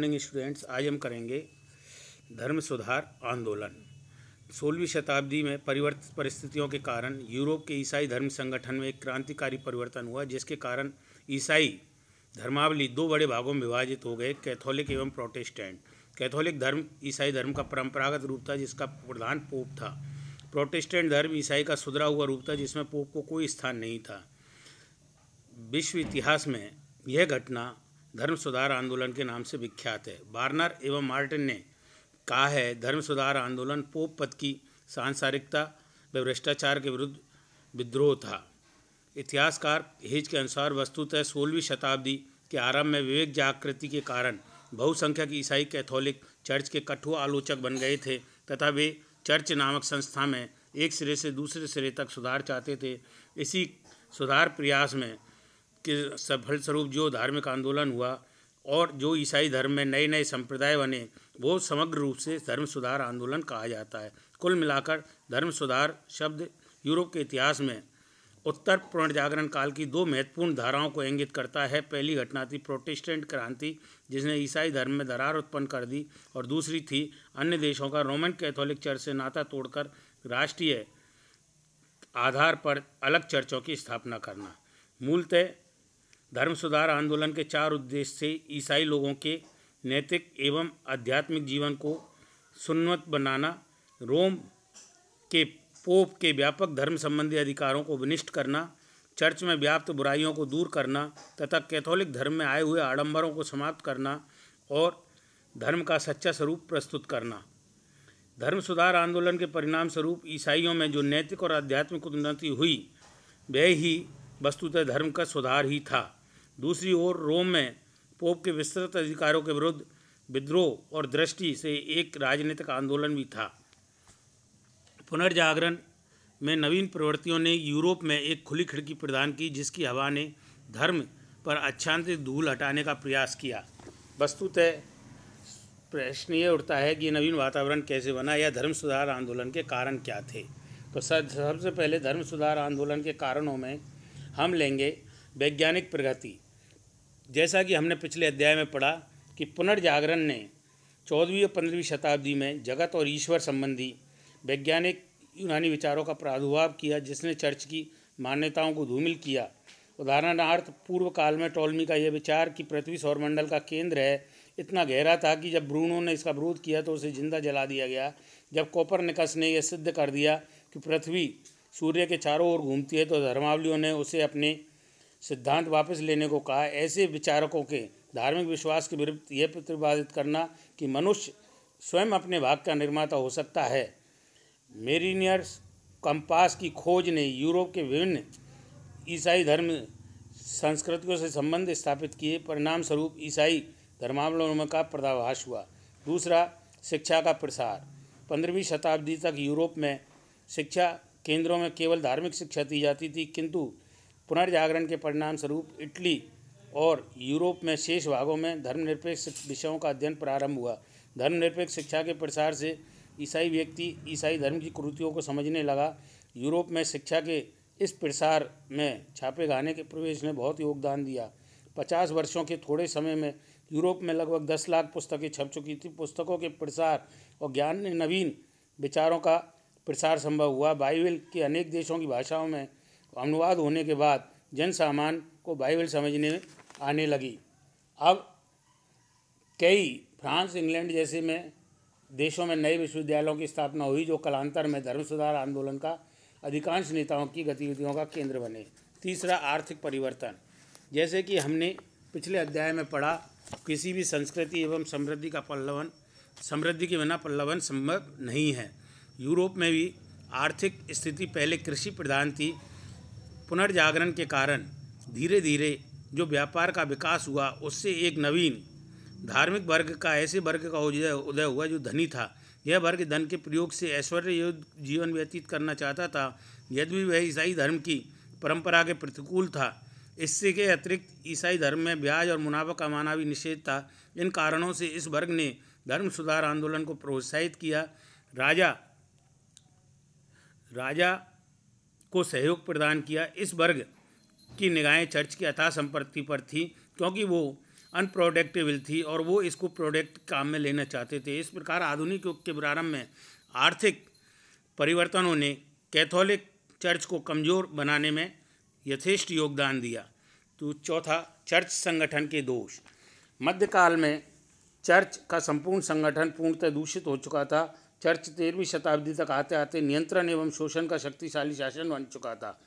Morning students, आज हम करेंगे धर्म सुधार आंदोलन। 16वीं शताब्दी में परिवर्तित परिस्थितियों के कारण यूरोप के ईसाई धर्म संगठन में एक क्रांतिकारी परिवर्तन हुआ, जिसके कारण ईसाई धर्मावली दो बड़े भागों में विभाजित हो गए, कैथोलिक एवं प्रोटेस्टेंट। कैथोलिक धर्म ईसाई धर्म का परंपरागत रूप था, जिसका प्रधान पोप था। प्रोटेस्टेंट धर्म ईसाई का सुधरा हुआ रूप था, जिसमें पोप को कोई स्थान नहीं था। विश्व इतिहास में यह घटना धर्म सुधार आंदोलन के नाम से विख्यात है। बार्नर एवं मार्टिन ने कहा है, धर्म सुधार आंदोलन पोप पद की सांसारिकता व भ्रष्टाचार के विरुद्ध विद्रोह था। इतिहासकार हेज के अनुसार वस्तुतः 16वीं शताब्दी के आरंभ में विवेक जागृति के कारण बहुसंख्यक ईसाई कैथोलिक चर्च के कठोर आलोचक बन गए थे तथा वे चर्च नामक संस्था में एक सिरे से दूसरे सिरे तक सुधार चाहते थे। इसी सुधार प्रयास में के फलस्वरूप जो धार्मिक आंदोलन हुआ और जो ईसाई धर्म में नए नए संप्रदाय बने, वो समग्र रूप से धर्म सुधार आंदोलन कहा जाता है। कुल मिलाकर धर्म सुधार शब्द यूरोप के इतिहास में उत्तर पुनर्जागरण काल की दो महत्वपूर्ण धाराओं को इंगित करता है। पहली घटना थी प्रोटेस्टेंट क्रांति, जिसने ईसाई धर्म में दरार उत्पन्न कर दी, और दूसरी थी अन्य देशों का रोमन कैथोलिक चर्च से नाता तोड़कर राष्ट्रीय आधार पर अलग चर्चों की स्थापना करना। मूलतः धर्म सुधार आंदोलन के चार उद्देश्य से ईसाई लोगों के नैतिक एवं आध्यात्मिक जीवन को सुन्नत बनाना, रोम के पोप के व्यापक धर्म संबंधी अधिकारों को विनिष्ट करना, चर्च में व्याप्त बुराइयों को दूर करना तथा कैथोलिक धर्म में आए हुए आडंबरों को समाप्त करना और धर्म का सच्चा स्वरूप प्रस्तुत करना। धर्म सुधार आंदोलन के परिणाम स्वरूप ईसाइयों में जो नैतिक और आध्यात्मिक उन्नति हुई, वह ही वस्तुतः धर्म का सुधार ही था। दूसरी ओर रोम में पोप के विस्तृत अधिकारों के विरुद्ध विद्रोह और दृष्टि से एक राजनीतिक आंदोलन भी था। पुनर्जागरण में नवीन प्रवृत्तियों ने यूरोप में एक खुली खिड़की प्रदान की, जिसकी हवा ने धर्म पर आच्छादित धूल हटाने का प्रयास किया। वस्तुतः प्रश्न ये उठता है कि ये नवीन वातावरण कैसे बना या धर्म सुधार आंदोलन के कारण क्या थे। तो सबसे पहले धर्म सुधार आंदोलन के कारणों में हम लेंगे वैज्ञानिक प्रगति। जैसा कि हमने पिछले अध्याय में पढ़ा कि पुनर्जागरण ने 14वीं और 15वीं शताब्दी में जगत और ईश्वर संबंधी वैज्ञानिक यूनानी विचारों का प्रादुर्भाव किया, जिसने चर्च की मान्यताओं को धूमिल किया। उदाहरणार्थ, पूर्व काल में टॉलमी का यह विचार कि पृथ्वी सौरमंडल का केंद्र है इतना गहरा था कि जब ब्रूनो ने इसका विरोध किया तो उसे जिंदा जला दिया गया। जब कोपरनिकस ने यह सिद्ध कर दिया कि पृथ्वी सूर्य के चारों ओर घूमती है, तो धर्मावलियों ने उसे अपने सिद्धांत वापस लेने को कहा। ऐसे विचारकों के धार्मिक विश्वास के विरुद्ध यह प्रतिपादित करना कि मनुष्य स्वयं अपने भाग्य का निर्माता हो सकता है। मेरिनियर्स कंपास की खोज ने यूरोप के विभिन्न ईसाई धर्म संस्कृतियों से संबंध स्थापित किए। परिणाम स्वरूप ईसाई धर्मावलंबन का पर्दाफाश हुआ। दूसरा, शिक्षा का प्रसार। 15वीं शताब्दी तक यूरोप में शिक्षा केंद्रों में केवल धार्मिक शिक्षा दी जाती थी, किंतु पुनर्जागरण के परिणाम स्वरूप इटली और यूरोप में शेष भागों में धर्मनिरपेक्ष विषयों का अध्ययन प्रारंभ हुआ। धर्मनिरपेक्ष शिक्षा के प्रसार से ईसाई व्यक्ति ईसाई धर्म की कुरीतियों को समझने लगा। यूरोप में शिक्षा के इस प्रसार में छापेखाने के प्रवेश ने बहुत योगदान दिया। 50 वर्षों के थोड़े समय में यूरोप में लगभग 10 लाख पुस्तकें छप चुकी थी। पुस्तकों के प्रसार और ज्ञान ने नवीन विचारों का प्रसार संभव हुआ। बाइबल के अनेक देशों की भाषाओं में अनुवाद होने के बाद जन सामान्य को बाइबल समझने में आने लगी। अब कई फ्रांस, इंग्लैंड जैसे में देशों में नए विश्वविद्यालयों की स्थापना हुई, जो कालांतर में धर्म सुधार आंदोलन का अधिकांश नेताओं की गतिविधियों का केंद्र बने। तीसरा, आर्थिक परिवर्तन। जैसे कि हमने पिछले अध्याय में पढ़ा, किसी भी संस्कृति एवं समृद्धि के बिना पल्लवन संभव नहीं है। यूरोप में भी आर्थिक स्थिति पहले कृषि प्रधान थी। पुनर्जागरण के कारण धीरे धीरे जो व्यापार का विकास हुआ, उससे एक नवीन धार्मिक वर्ग का, ऐसे वर्ग का उदय हुआ जो धनी था। यह वर्ग धन के प्रयोग से ऐश्वर्ययुक्त जीवन व्यतीत करना चाहता था, यद्यपि वह ईसाई धर्म की परंपरा के प्रतिकूल था। इससे के अतिरिक्त ईसाई धर्म में ब्याज और मुनाफा कमाना भी निषेध था। इन कारणों से इस वर्ग ने धर्म सुधार आंदोलन को प्रोत्साहित किया। राजा को सहयोग प्रदान किया। इस वर्ग की निगाहें चर्च की अथाह संपत्ति पर थी, क्योंकि वो अनप्रोडक्टिबल थी और वो इसको प्रोडक्ट काम में लेना चाहते थे। इस प्रकार आधुनिक युग के प्रारंभ में आर्थिक परिवर्तनों ने कैथोलिक चर्च को कमज़ोर बनाने में यथेष्ट योगदान दिया। तो चौथा, चर्च संगठन के दोष। मध्यकाल में चर्च का संपूर्ण संगठन पूर्णतः दूषित हो चुका था। चर्च 13वीं शताब्दी तक आते आते नियंत्रण एवं शोषण का शक्तिशाली शासन बन चुका था।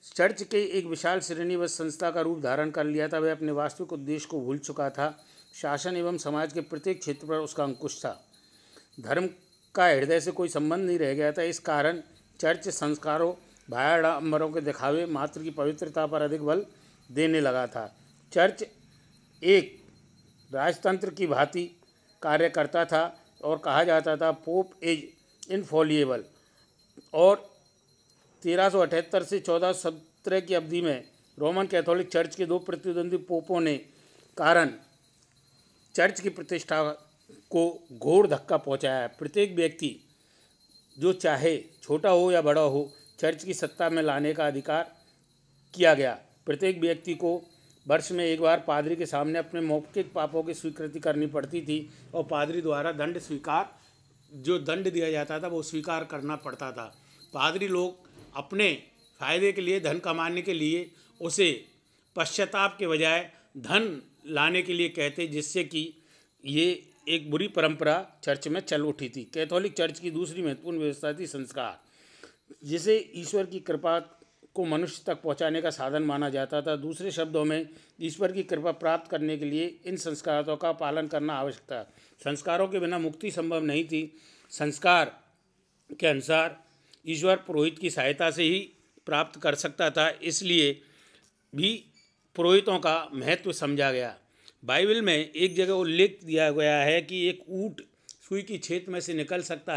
चर्च के एक विशाल श्रेणीबद्ध संस्था का रूप धारण कर लिया था। वह अपने वास्तविक उद्देश्य को भूल चुका था। शासन एवं समाज के प्रत्येक क्षेत्र पर उसका अंकुश था। धर्म का हृदय से कोई संबंध नहीं रह गया था। इस कारण चर्च संस्कारों, बाह्याडंबरों के दिखावे मात्र की पवित्रता पर अधिक बल देने लगा था। चर्च एक राजतंत्र की भांति कार्य करता था और कहा जाता था पोप इज इनफॉलिएबल। और 1378 से 1417 की अवधि में रोमन कैथोलिक चर्च के 2 प्रतिद्वंदी पोपों ने कारण चर्च की प्रतिष्ठा को घोर धक्का पहुंचाया। प्रत्येक व्यक्ति जो चाहे छोटा हो या बड़ा हो चर्च की सत्ता में लाने का अधिकार किया गया। प्रत्येक व्यक्ति को वर्ष में एक बार पादरी के सामने अपने मौखिक पापों की स्वीकृति करनी पड़ती थी और पादरी द्वारा दंड दिया जाता था वो स्वीकार करना पड़ता था। पादरी लोग अपने फायदे के लिए, धन कमाने के लिए उसे पश्चाताप के बजाय धन लाने के लिए कहते, जिससे कि ये एक बुरी परंपरा चर्च में चल उठी थी। कैथोलिक चर्च की दूसरी महत्वपूर्ण व्यवस्था थी संस्कार, जिसे ईश्वर की कृपा को मनुष्य तक पहुंचाने का साधन माना जाता था। दूसरे शब्दों में ईश्वर की कृपा प्राप्त करने के लिए इन संस्कारों का पालन करना आवश्यक था। संस्कारों के बिना मुक्ति संभव नहीं थी। संस्कार के अनुसार ईश्वर पुरोहित की सहायता से ही प्राप्त कर सकता था, इसलिए भी पुरोहितों का महत्व समझा गया। बाइबल में एक जगह उल्लेख दिया गया है कि एक ऊँट सुई की छेद में से निकल सकता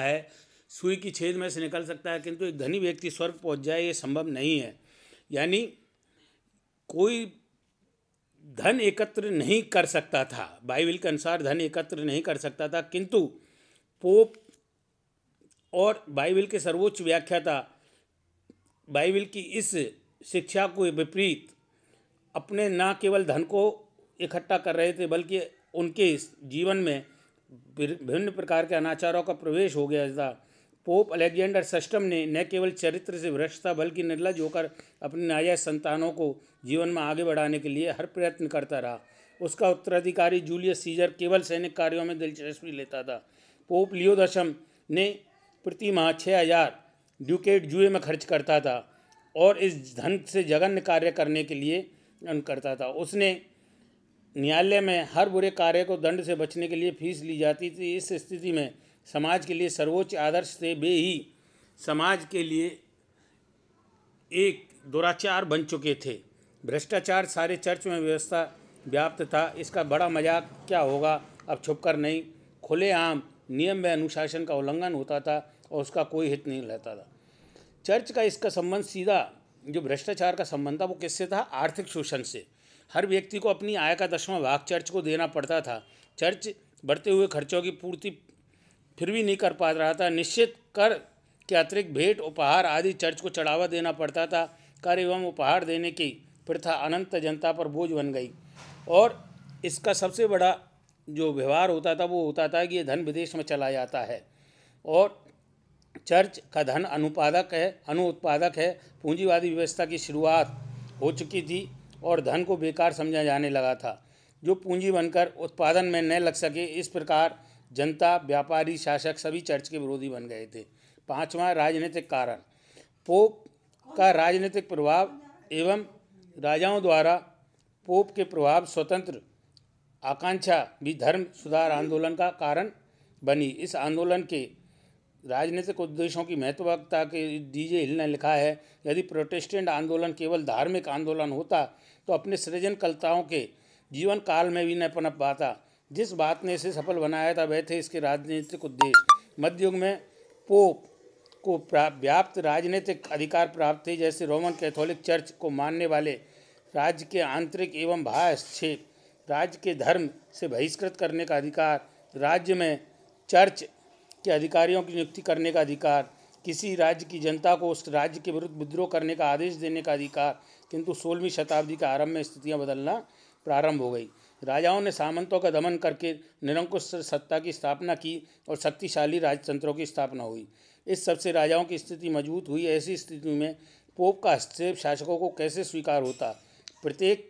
है, किंतु एक धनी व्यक्ति स्वर्ग पहुंच जाए ये संभव नहीं है। यानी कोई धन एकत्र नहीं कर सकता था, बाइबल के अनुसार धन एकत्र नहीं कर सकता था, किंतु पोप और बाइबल के सर्वोच्च व्याख्याता बाइबल की इस शिक्षा को विपरीत अपने न केवल धन को इकट्ठा कर रहे थे बल्कि उनके जीवन में विभिन्न प्रकार के अनाचारों का प्रवेश हो गया था। पोप अलेक्जेंडर षष्ठम ने न केवल चरित्र से भ्रष्ट था बल्कि निर्लज होकर अपने नाजायज संतानों को जीवन में आगे बढ़ाने के लिए हर प्रयत्न करता रहा। उसका उत्तराधिकारी जूलियस सीजर केवल सैनिक कार्यों में दिलचस्पी लेता था। पोप लियो दशम ने प्रति माह 6000 ड्यूकेट जुए में खर्च करता था और इस धन से जघन्य कार्य करने के लिए करता था। उसने न्यायालय में हर बुरे कार्य को दंड से बचने के लिए फीस ली जाती थी। इस स्थिति में समाज के लिए सर्वोच्च आदर्श थे वे ही समाज के लिए एक दुराचार बन चुके थे। भ्रष्टाचार सारे चर्च में व्यवस्था व्याप्त था। इसका बड़ा मजाक क्या होगा, अब छुपकर नहीं, खुलेआम नियम व अनुशासन का उल्लंघन होता था और उसका कोई हित नहीं रहता था। चर्च का इसका संबंध सीधा जो भ्रष्टाचार का संबंध था वो किससे था? आर्थिक शोषण से। हर व्यक्ति को अपनी आय का 10वां भाग चर्च को देना पड़ता था। चर्च बढ़ते हुए खर्चों की पूर्ति फिर भी नहीं कर पा रहा था। निश्चित कर के अतिरिक्त भेंट, उपहार आदि चर्च को चढ़ावा देना पड़ता था। कर एवं उपहार देने की प्रथा अनंत जनता पर बोझ बन गई और इसका सबसे बड़ा जो व्यवहार होता था वो होता था कि ये धन विदेश में चला जाता है और चर्च का धन अनुत्पादक है। पूंजीवादी व्यवस्था की शुरुआत हो चुकी थी और धन को बेकार समझा जाने लगा था जो पूंजी बनकर उत्पादन में न लग सके। इस प्रकार जनता, व्यापारी, शासक सभी चर्च के विरोधी बन गए थे। 5वां, राजनीतिक कारण। पोप का राजनीतिक प्रभाव एवं राजाओं द्वारा पोप के प्रभाव स्वतंत्र आकांक्षा भी धर्म सुधार आंदोलन का कारण बनी। इस आंदोलन के राजनीतिक उद्देश्यों की महत्वता के डीजे हिल ने लिखा है, यदि प्रोटेस्टेंट आंदोलन केवल धार्मिक आंदोलन होता तो अपने सृजनकर्ताओं के जीवन काल में भी न पनप पाता। जिस बात ने इसे सफल बनाया था वह थे इसके राजनीतिक उद्देश्य। मध्ययुग में पोप को व्याप्त राजनीतिक अधिकार प्राप्त थे, जैसे रोमन कैथोलिक चर्च को मानने वाले राज्य के आंतरिक एवं बाह्य हस्तक्षेप, राज्य के धर्म से बहिष्कृत करने का अधिकार, राज्य में चर्च के अधिकारियों की नियुक्ति करने का अधिकार, किसी राज्य की जनता को उस राज्य के विरुद्ध विद्रोह करने का आदेश देने का अधिकार। किंतु 16वीं शताब्दी के आरंभ में स्थितियां बदलना प्रारंभ हो गई। राजाओं ने सामंतों का दमन करके निरंकुश सत्ता की स्थापना की और शक्तिशाली राजतंत्रों की स्थापना हुई। इस सबसे राजाओं की स्थिति मजबूत हुई। ऐसी स्थिति में पोप का हस्तक्षेप शासकों को कैसे स्वीकार होता। प्रत्येक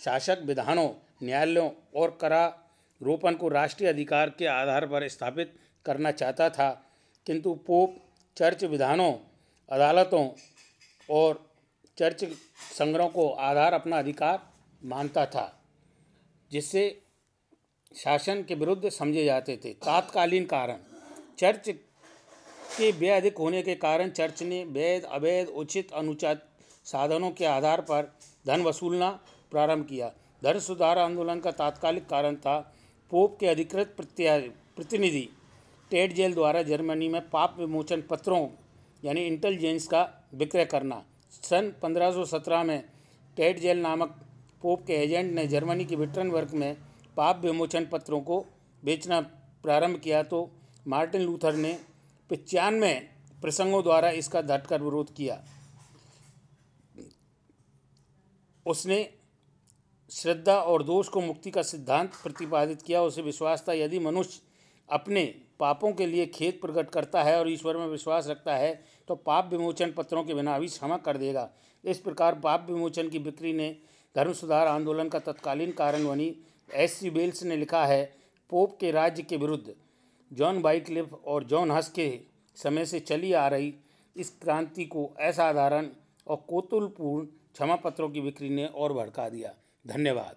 शासक विधानों, न्यायालयों और करारोपण को राष्ट्रीय अधिकार के आधार पर स्थापित करना चाहता था, किंतु पोप चर्च विधानों, अदालतों और चर्च संग्रहों को आधार अपना अधिकार मानता था, जिससे शासन के विरुद्ध समझे जाते थे। तात्कालीन कारण, चर्च के व्यय अधिक होने के कारण चर्च ने वैध, अवैध, उचित, अनुचित साधनों के आधार पर धन वसूलना प्रारंभ किया। धर्म सुधार आंदोलन का तात्कालिक कारण था पोप के अधिकृत प्रतिनिधि टेडजेल द्वारा जर्मनी में पाप विमोचन पत्रों यानी इंटेलिजेंस का विक्रय करना। सन 1517 में टेडजेल नामक पोप के एजेंट ने जर्मनी के विटनबर्ग में पाप विमोचन पत्रों को बेचना प्रारंभ किया, तो मार्टिन लूथर ने 95 प्रसंगों द्वारा इसका डटकर विरोध किया। उसने श्रद्धा और दोष को मुक्ति का सिद्धांत प्रतिपादित किया। उसे विश्वास था यदि मनुष्य अपने पापों के लिए खेद प्रकट करता है और ईश्वर में विश्वास रखता है तो पाप विमोचन पत्रों के बिना भी क्षमा कर देगा। इस प्रकार पाप विमोचन की बिक्री ने धर्म सुधार आंदोलन का तत्कालीन कारण बनी। एस.सी. वेल्स ने लिखा है, पोप के राज्य के विरुद्ध जॉन वाइक्लिफ और जॉन हस के समय से चली आ रही इस क्रांति को असाधारण और कौतूहलपूर्ण क्षमा पत्रों की बिक्री ने और भड़का दिया। धन्यवाद।